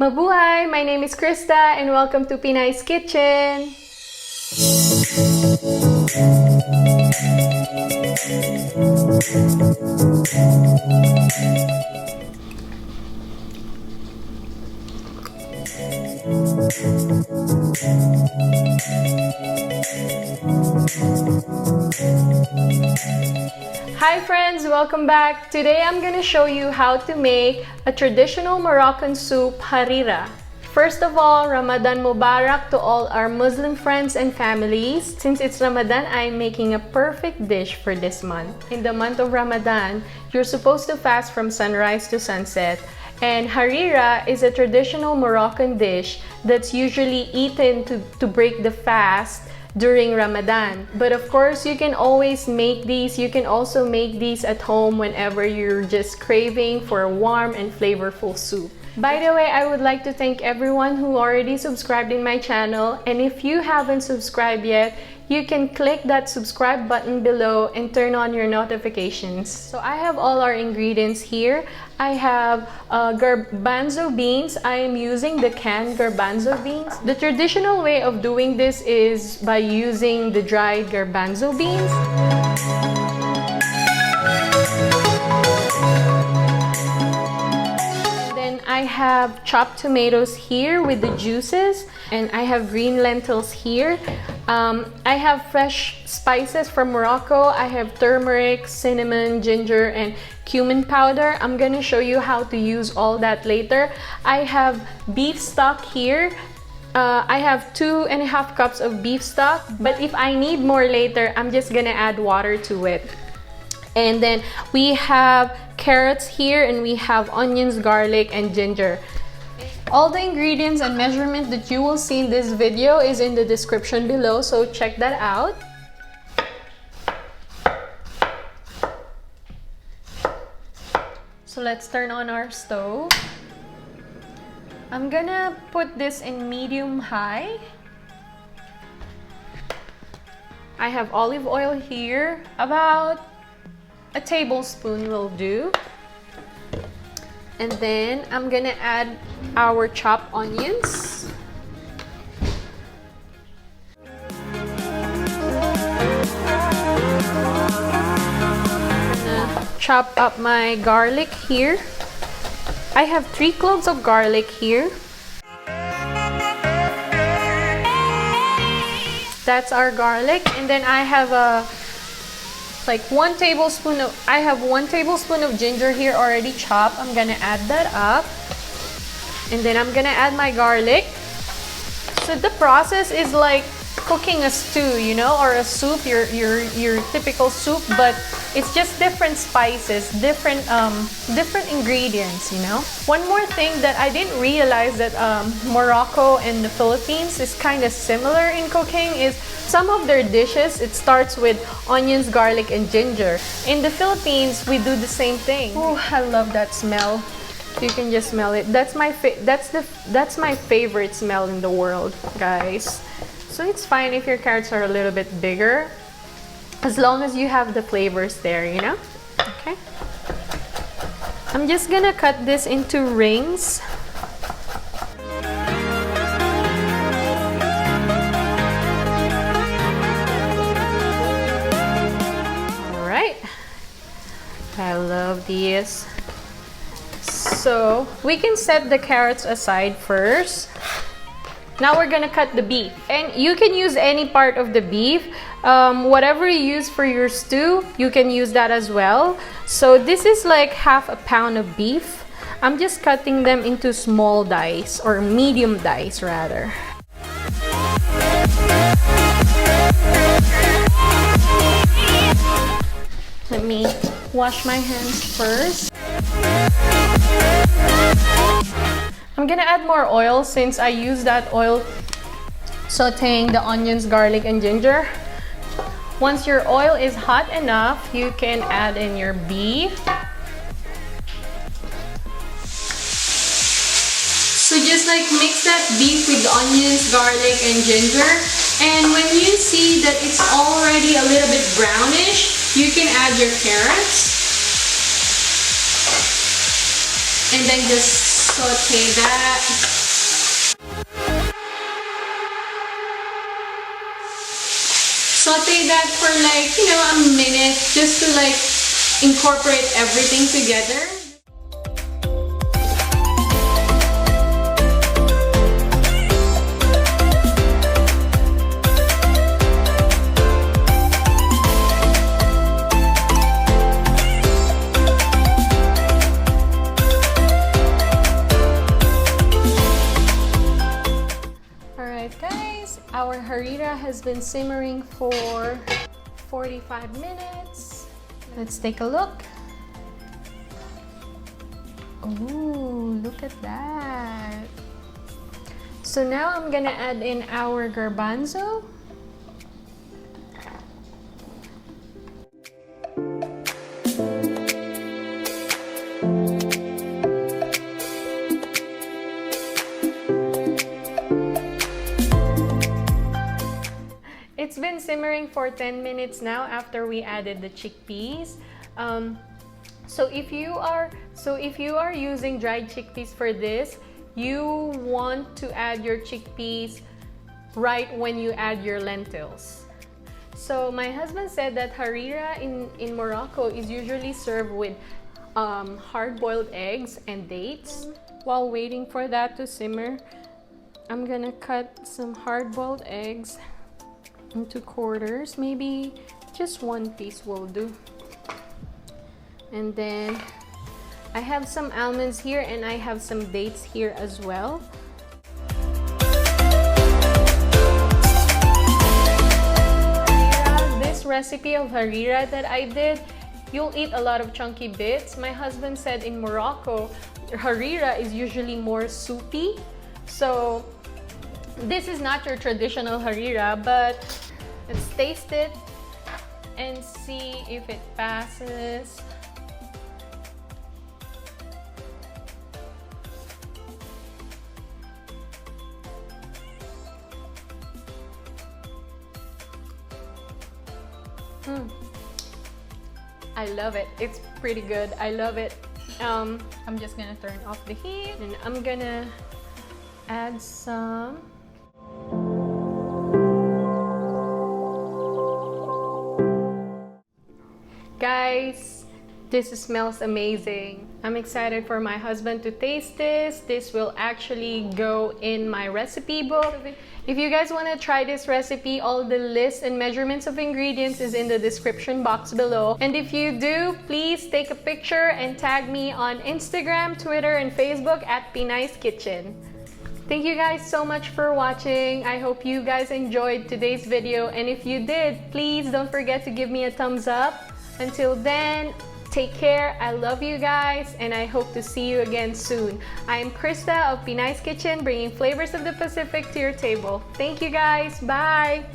Mabuhay! My name is Krista and welcome to Pinays Kitchen! Hi friends, welcome back. Today I'm gonna show you how to make a traditional Moroccan soup, Harira. First of all, Ramadan Mubarak to all our Muslim friends and families. Since it's Ramadan, I'm making a perfect dish for this month. In the month of Ramadan, you're supposed to fast from sunrise to sunset. And Harira is a traditional Moroccan dish that's usually eaten to break the fast during Ramadan. But of course, you can always make these. You can also make these at home whenever you're just craving for a warm and flavorful soup. By the way, I would like to thank everyone who already subscribed in my channel. And if you haven't subscribed yet, you can click that subscribe button below and turn on your notifications. So I have all our ingredients here. I have garbanzo beans. I am using the canned garbanzo beans. The traditional way of doing this is by using the dried garbanzo beans. I have chopped tomatoes here with the juices, and I have green lentils here. I have fresh spices from Morocco. I have turmeric, cinnamon, ginger, and cumin powder. I'm gonna show you how to use all that later. I have beef stock here. I have 2.5 cups of beef stock, but if I need more later, I'm just gonna add water to it. And then we have carrots here, and we have onions, garlic, and ginger. All the ingredients and measurement that you will see in this video is in the description below, so check that out. So let's turn on our stove. I'm gonna put this in medium-high. I have olive oil here, about a tablespoon will do. And then I'm gonna add our chopped onions. Chop up my garlic here. I have 3 cloves of garlic here. That's our garlic. And then I have like 1 tablespoon of, I have 1 tablespoon of ginger here already chopped. I'm gonna add that up. And then I'm gonna add my garlic. So the process is like cooking a stew, you know, or a soup, your typical soup, but it's just different spices, different ingredients, you know. One more thing that I didn't realize that Morocco and the Philippines is kind of similar in cooking is some of their dishes, it starts with onions, garlic, and ginger. In the Philippines, we do the same thing. Oh, I love that smell. You can just smell it. That's my favorite smell in the world, guys. So it's fine if your carrots are a little bit bigger, as long as you have the flavors there, you know? Okay. I'm just gonna cut this into rings. Alright. I love these. So we can set the carrots aside first. Now we're gonna cut the beef, and you can use any part of the beef. Whatever you use for your stew, you can use that as well. So this is like half a pound of beef. I'm just cutting them into small dice, or medium dice rather. Let me wash my hands first. I'm gonna add more oil since I use that oil sauteing the onions, garlic, and ginger. Once your oil is hot enough, you can add in your beef. So just like mix that beef with the onions, garlic, and ginger. And when you see that it's already a little bit brownish, you can add your carrots. And then just saute that. Saute that for like, you know, a minute just to like incorporate everything together. Guys, our harira has been simmering for 45 minutes. Let's take a look. Oh, look at that. So now I'm gonna add in our garbanzo. It's been simmering for 10 minutes now after we added the chickpeas. So if you are using dried chickpeas for this, you want to add your chickpeas right when you add your lentils. So my husband said that harira in Morocco is usually served with hard-boiled eggs and dates. While waiting for that to simmer, I'm gonna cut some hard-boiled eggs into quarters. Maybe just one piece will do. And then I have some almonds here and I have some dates here as well. This recipe of harira that I did, you'll eat a lot of chunky bits. My husband said in Morocco, harira is usually more soupy. So this is not your traditional harira, but let's taste it and see if it passes. I love it. It's pretty good. I love it. I'm just gonna turn off the heat and I'm gonna add some guys. This smells amazing. I'm excited for my husband to taste this. This will actually go in my recipe book. If you guys want to try this recipe, all the lists and measurements of ingredients is in the description box below. And if you do, please take a picture and tag me on Instagram, Twitter, and Facebook at Pinays Kitchen. Thank you guys so much for watching. I hope you guys enjoyed today's video. And if you did, please don't forget to give me a thumbs up. Until then, take care. I love you guys and I hope to see you again soon. I am Krista of Pinays Kitchen, bringing flavors of the Pacific to your table. Thank you guys. Bye.